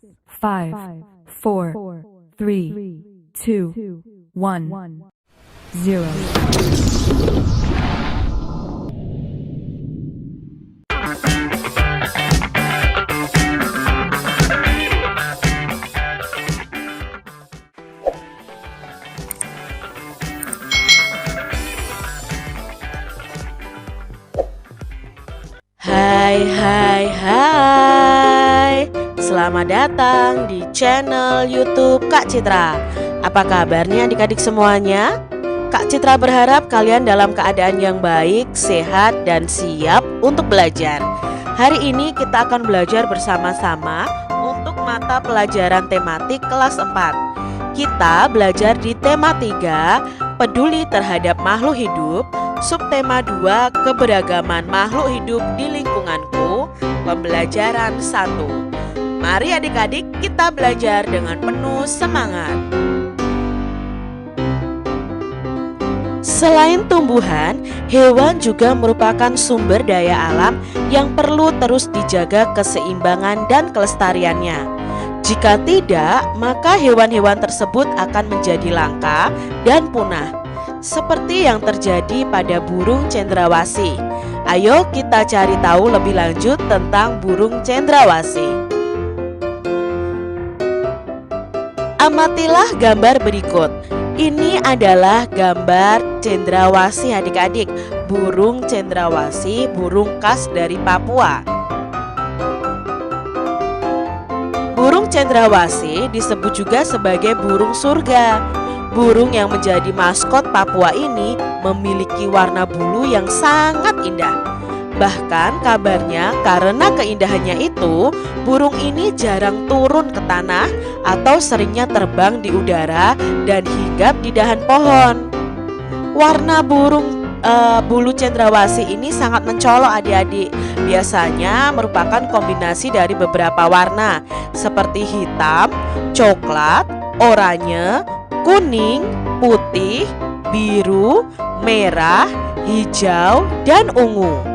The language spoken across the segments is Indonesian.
5, 4, 3, 2, 1, 0. Hai. Selamat datang di channel YouTube Kak Citra. Apa kabarnya adik-adik semuanya? Kak Citra berharap kalian dalam keadaan yang baik, sehat, dan siap untuk belajar. Hari ini kita akan belajar bersama-sama untuk mata pelajaran tematik kelas 4. Kita belajar di tema 3, peduli terhadap makhluk hidup. Subtema 2, keberagaman makhluk hidup di lingkunganku. Pembelajaran 1. Mari adik-adik kita belajar dengan penuh semangat. Selain tumbuhan, hewan juga merupakan sumber daya alam yang perlu terus dijaga keseimbangan dan kelestariannya. Jika tidak, maka hewan-hewan tersebut akan menjadi langka dan punah, seperti yang terjadi pada burung cendrawasih. Ayo kita cari tahu lebih lanjut tentang burung cendrawasih. Amatilah gambar berikut. Ini adalah gambar cendrawasih adik-adik. Burung cendrawasih, burung khas dari Papua. Burung cendrawasih disebut juga sebagai burung surga. Burung yang menjadi maskot Papua ini memiliki warna bulu yang sangat indah. Bahkan kabarnya karena keindahannya itu, burung ini jarang turun ke tanah atau seringnya terbang di udara dan hinggap di dahan pohon. Warna burung bulu cendrawasih ini sangat mencolok adik-adik. Biasanya merupakan kombinasi dari beberapa warna seperti hitam, coklat, oranye, kuning, putih, biru, merah, hijau, dan ungu.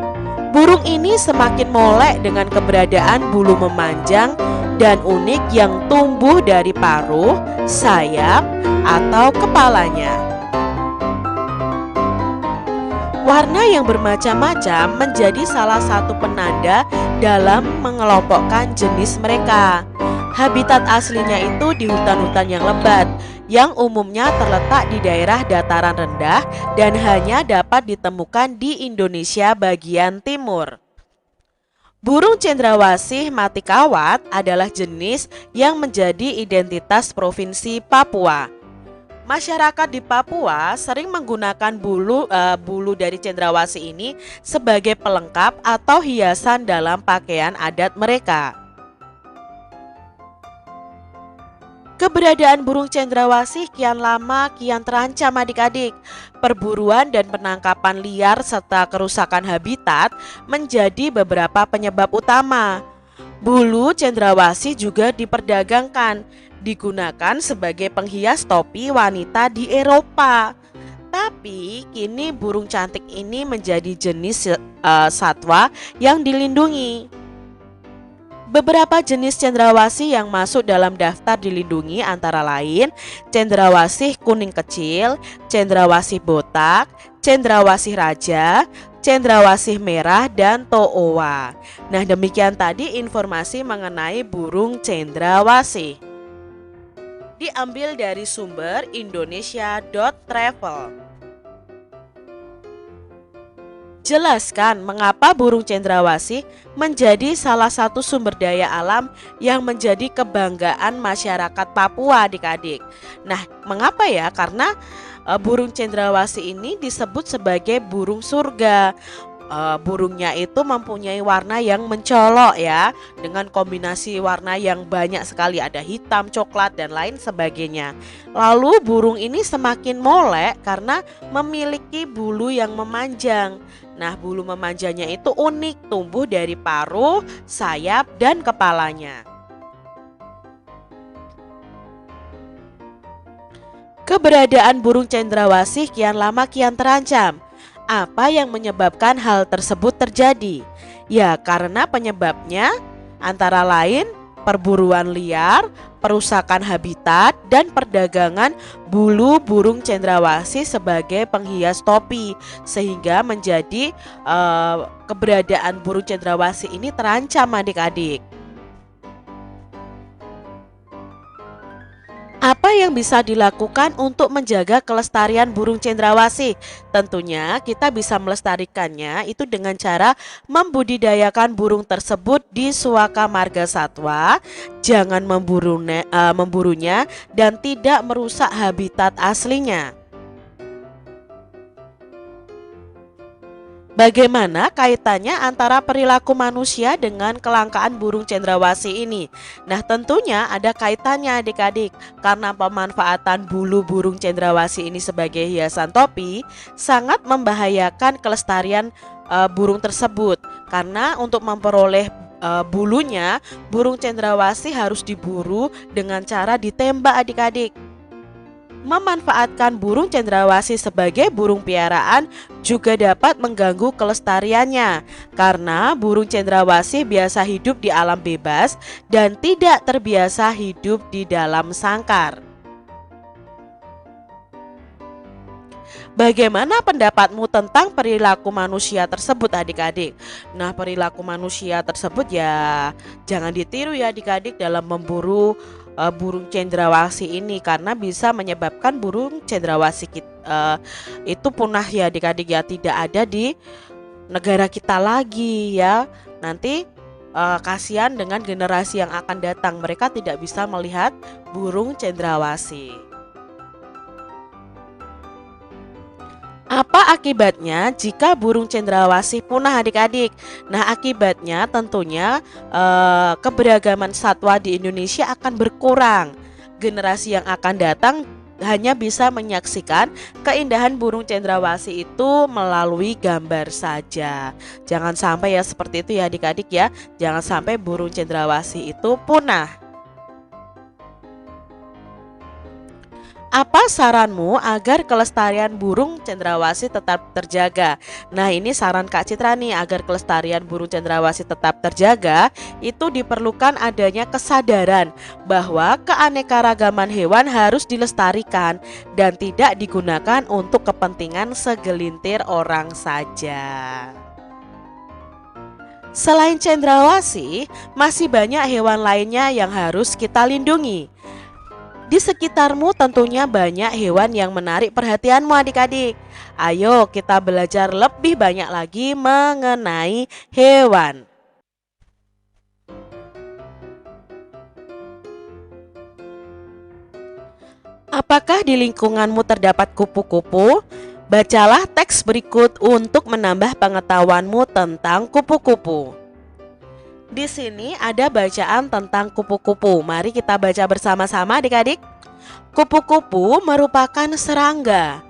Burung ini semakin molek dengan keberadaan bulu memanjang dan unik yang tumbuh dari paruh, sayap, atau kepalanya. Warna yang bermacam-macam menjadi salah satu penanda dalam mengelompokkan jenis mereka. Habitat aslinya itu di hutan-hutan yang lebat, yang umumnya terletak di daerah dataran rendah dan hanya dapat ditemukan di Indonesia bagian timur. Burung cendrawasih mati kawat adalah jenis yang menjadi identitas Provinsi Papua. Masyarakat di Papua sering menggunakan bulu dari cendrawasih ini sebagai pelengkap atau hiasan dalam pakaian adat mereka. Keberadaan burung cendrawasih kian lama kian terancam adik-adik. Perburuan dan penangkapan liar serta kerusakan habitat menjadi beberapa penyebab utama. Bulu cendrawasih juga diperdagangkan, digunakan sebagai penghias topi wanita di Eropa. Tapi kini burung cantik ini menjadi jenis satwa yang dilindungi. Beberapa jenis cendrawasih yang masuk dalam daftar dilindungi antara lain cendrawasih kuning kecil, cendrawasih botak, cendrawasih raja, cendrawasih merah, dan to'owa. Nah, demikian tadi informasi mengenai burung cendrawasih. Diambil dari sumber indonesia.travel. Jelaskan mengapa burung cendrawasih menjadi salah satu sumber daya alam yang menjadi kebanggaan masyarakat Papua adik-adik. Nah, mengapa ya? Karena burung cendrawasih ini disebut sebagai burung surga. Burungnya itu mempunyai warna yang mencolok ya, dengan kombinasi warna yang banyak sekali, ada hitam, coklat, dan lain sebagainya. Lalu burung ini semakin molek karena memiliki bulu yang memanjang. Nah, bulu memanjangnya itu unik, tumbuh dari paruh, sayap, dan kepalanya. Keberadaan burung cendrawasih kian lama kian terancam. Apa yang menyebabkan hal tersebut terjadi? Ya, karena penyebabnya antara lain perburuan liar, perusakan habitat, dan perdagangan bulu burung cendrawasih sebagai penghias topi, sehingga menjadi keberadaan burung cendrawasih ini terancam adik-adik. Apa yang bisa dilakukan untuk menjaga kelestarian burung cendrawasih? Tentunya kita bisa melestarikannya itu dengan cara membudidayakan burung tersebut di suaka marga satwa, jangan memburunya dan tidak merusak habitat aslinya. Bagaimana kaitannya antara perilaku manusia dengan kelangkaan burung cendrawasih ini? Nah, tentunya ada kaitannya adik-adik, karena pemanfaatan bulu burung cendrawasih ini sebagai hiasan topi sangat membahayakan kelestarian burung tersebut. Karena untuk memperoleh bulunya, burung cendrawasih harus diburu dengan cara ditembak adik-adik. Memanfaatkan burung cendrawasih sebagai burung piaraan juga dapat mengganggu kelestariannya, karena burung cendrawasih biasa hidup di alam bebas dan tidak terbiasa hidup di dalam sangkar. Bagaimana pendapatmu tentang perilaku manusia tersebut adik-adik? Nah, perilaku manusia tersebut ya jangan ditiru ya adik-adik dalam memburu burung cendrawasih ini, karena bisa menyebabkan burung cendrawasih itu punah ya adik-adik ya, tidak ada di negara kita lagi ya. Nanti kasihan dengan generasi yang akan datang, mereka tidak bisa melihat burung cendrawasih. Apa akibatnya jika burung cendrawasih punah adik-adik? Nah, akibatnya tentunya keberagaman satwa di Indonesia akan berkurang. Generasi yang akan datang hanya bisa menyaksikan keindahan burung cendrawasih itu melalui gambar saja. Jangan sampai ya seperti itu ya adik-adik ya. Jangan sampai burung cendrawasih itu punah. Apa saranmu agar kelestarian burung cendrawasih tetap terjaga? Nah, ini saran Kak Citra nih, agar kelestarian burung cendrawasih tetap terjaga, itu diperlukan adanya kesadaran bahwa keanekaragaman hewan harus dilestarikan dan tidak digunakan untuk kepentingan segelintir orang saja. Selain cendrawasih, masih banyak hewan lainnya yang harus kita lindungi. Di sekitarmu tentunya banyak hewan yang menarik perhatianmu adik-adik. Ayo kita belajar lebih banyak lagi mengenai hewan. Apakah di lingkunganmu terdapat kupu-kupu? Bacalah teks berikut untuk menambah pengetahuanmu tentang kupu-kupu. Di sini ada bacaan tentang kupu-kupu. Mari kita baca bersama-sama adik-adik. Kupu-kupu merupakan serangga.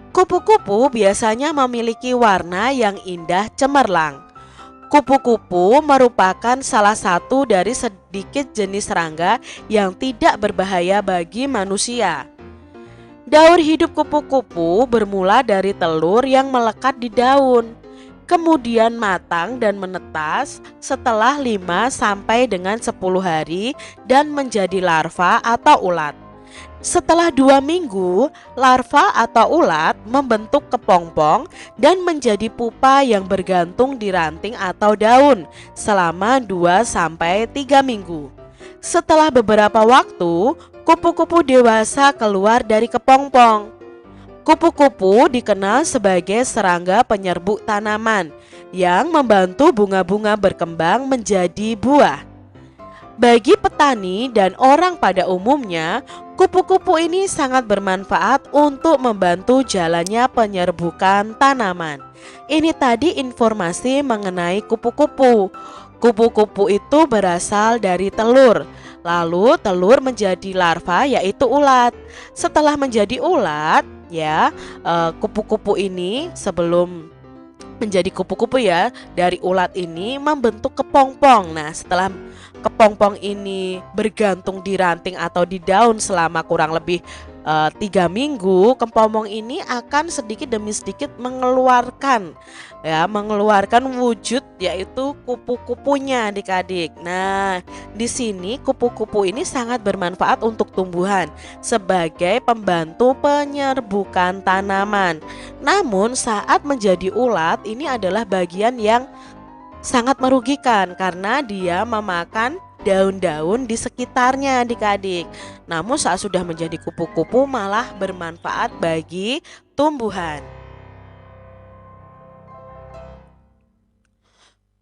Kupu-kupu biasanya memiliki warna yang indah cemerlang. Kupu-kupu merupakan salah satu dari sedikit jenis serangga yang tidak berbahaya bagi manusia. Daur hidup kupu-kupu bermula dari telur yang melekat di daun, kemudian matang dan menetas setelah 5 sampai dengan 10 hari dan menjadi larva atau ulat. Setelah 2 minggu, larva atau ulat membentuk kepompong dan menjadi pupa yang bergantung di ranting atau daun selama 2 sampai 3 minggu. Setelah beberapa waktu, kupu-kupu dewasa keluar dari kepompong. Kupu-kupu dikenal sebagai serangga penyerbuk tanaman yang membantu bunga-bunga berkembang menjadi buah. Bagi petani dan orang pada umumnya, kupu-kupu ini sangat bermanfaat untuk membantu jalannya penyerbukan tanaman. Ini tadi informasi mengenai kupu-kupu. Kupu-kupu itu berasal dari telur. Lalu telur menjadi larva yaitu ulat. Setelah menjadi ulat, ya, kupu-kupu ini sebelum menjadi kupu-kupu ya, dari ulat ini membentuk kepompong. Nah, setelah kepompong ini bergantung di ranting atau di daun selama kurang lebih 3 minggu, kempomong ini akan sedikit demi sedikit mengeluarkan wujud, yaitu kupu-kupunya adik-adik. Nah, di sini kupu-kupu ini sangat bermanfaat untuk tumbuhan sebagai pembantu penyerbukan tanaman. Namun saat menjadi ulat ini adalah bagian yang sangat merugikan karena dia memakan daun-daun di sekitarnya adik-adik. Namun saat sudah menjadi kupu-kupu malah bermanfaat bagi tumbuhan.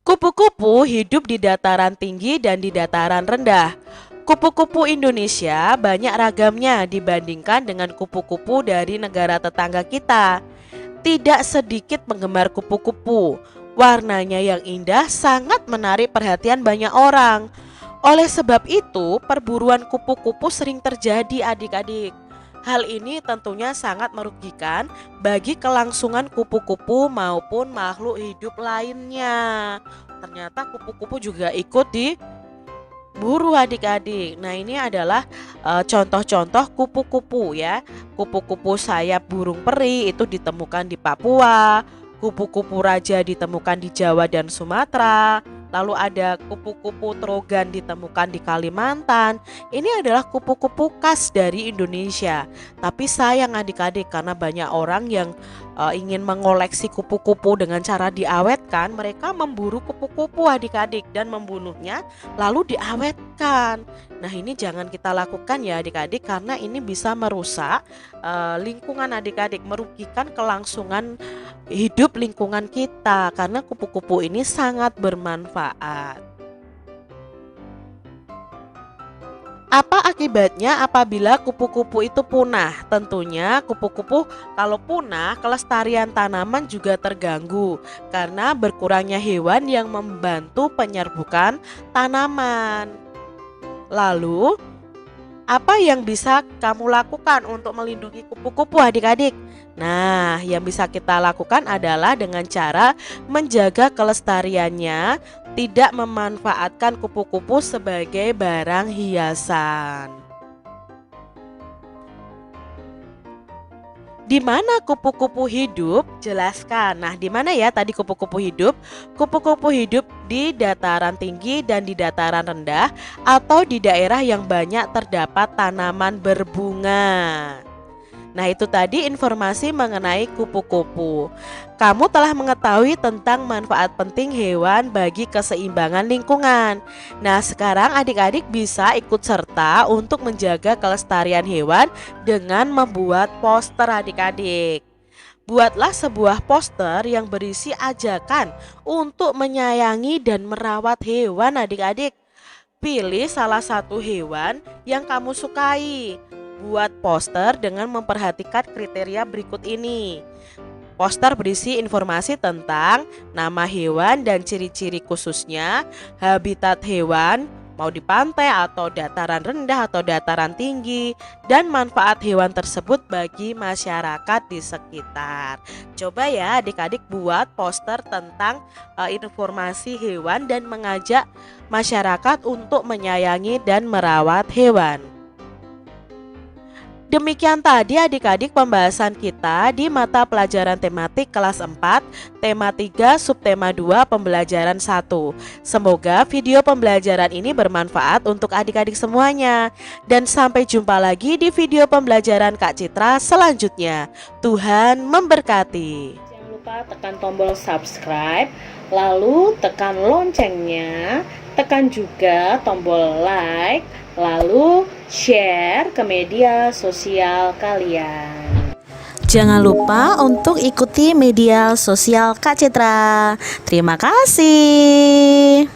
Kupu-kupu hidup di dataran tinggi dan di dataran rendah. Kupu-kupu Indonesia banyak ragamnya dibandingkan dengan kupu-kupu dari negara tetangga kita. Tidak sedikit penggemar kupu-kupu. Warnanya yang indah sangat menarik perhatian banyak orang. Oleh sebab itu, perburuan kupu-kupu sering terjadi adik-adik. Hal ini tentunya sangat merugikan bagi kelangsungan kupu-kupu maupun makhluk hidup lainnya. Ternyata kupu-kupu juga ikut diburu adik-adik. Nah, ini adalah contoh-contoh kupu-kupu ya. Kupu-kupu sayap burung peri itu ditemukan di Papua. Kupu-kupu raja ditemukan di Jawa dan Sumatera. Lalu ada kupu-kupu trogan ditemukan di Kalimantan. Ini adalah kupu-kupu khas dari Indonesia. Tapi sayang adik-adik, karena banyak orang yang ingin mengoleksi kupu-kupu dengan cara diawetkan, mereka memburu kupu-kupu adik-adik dan membunuhnya lalu diawetkan. Nah, ini jangan kita lakukan ya adik-adik, karena ini bisa merusak lingkungan adik-adik, merugikan kelangsungan hidup lingkungan kita, karena kupu-kupu ini sangat bermanfaat. Apa akibatnya apabila kupu-kupu itu punah? Tentunya kupu-kupu kalau punah, kelestarian tanaman juga terganggu karena berkurangnya hewan yang membantu penyerbukan tanaman. Lalu, apa yang bisa kamu lakukan untuk melindungi kupu-kupu adik-adik? Nah, yang bisa kita lakukan adalah dengan cara menjaga kelestariannya, tidak memanfaatkan kupu-kupu sebagai barang hiasan. Di mana kupu-kupu hidup? Jelaskan. Nah, di mana ya tadi kupu-kupu hidup? Kupu-kupu hidup di dataran tinggi dan di dataran rendah atau di daerah yang banyak terdapat tanaman berbunga. Nah, itu tadi informasi mengenai kupu-kupu. Kamu telah mengetahui tentang manfaat penting hewan bagi keseimbangan lingkungan. Nah, sekarang adik-adik bisa ikut serta untuk menjaga kelestarian hewan dengan membuat poster adik-adik. Buatlah sebuah poster yang berisi ajakan untuk menyayangi dan merawat hewan adik-adik. Pilih salah satu hewan yang kamu sukai. Buat poster dengan memperhatikan kriteria berikut ini. Poster berisi informasi tentang nama hewan dan ciri-ciri khususnya, habitat hewan, mau di pantai atau dataran rendah atau dataran tinggi, dan manfaat hewan tersebut bagi masyarakat di sekitar. Coba ya adik-adik buat poster tentang informasi hewan dan mengajak masyarakat untuk menyayangi dan merawat hewan. Demikian tadi adik-adik pembahasan kita di mata pelajaran tematik kelas 4, tema 3, subtema 2, pembelajaran 1. Semoga video pembelajaran ini bermanfaat untuk adik-adik semuanya. Dan sampai jumpa lagi di video pembelajaran Kak Citra selanjutnya. Tuhan memberkati. Jangan lupa tekan tombol subscribe, lalu tekan loncengnya, tekan juga tombol like, lalu share ke media sosial kalian. Jangan lupa untuk ikuti media sosial Kak Citra. Terima kasih.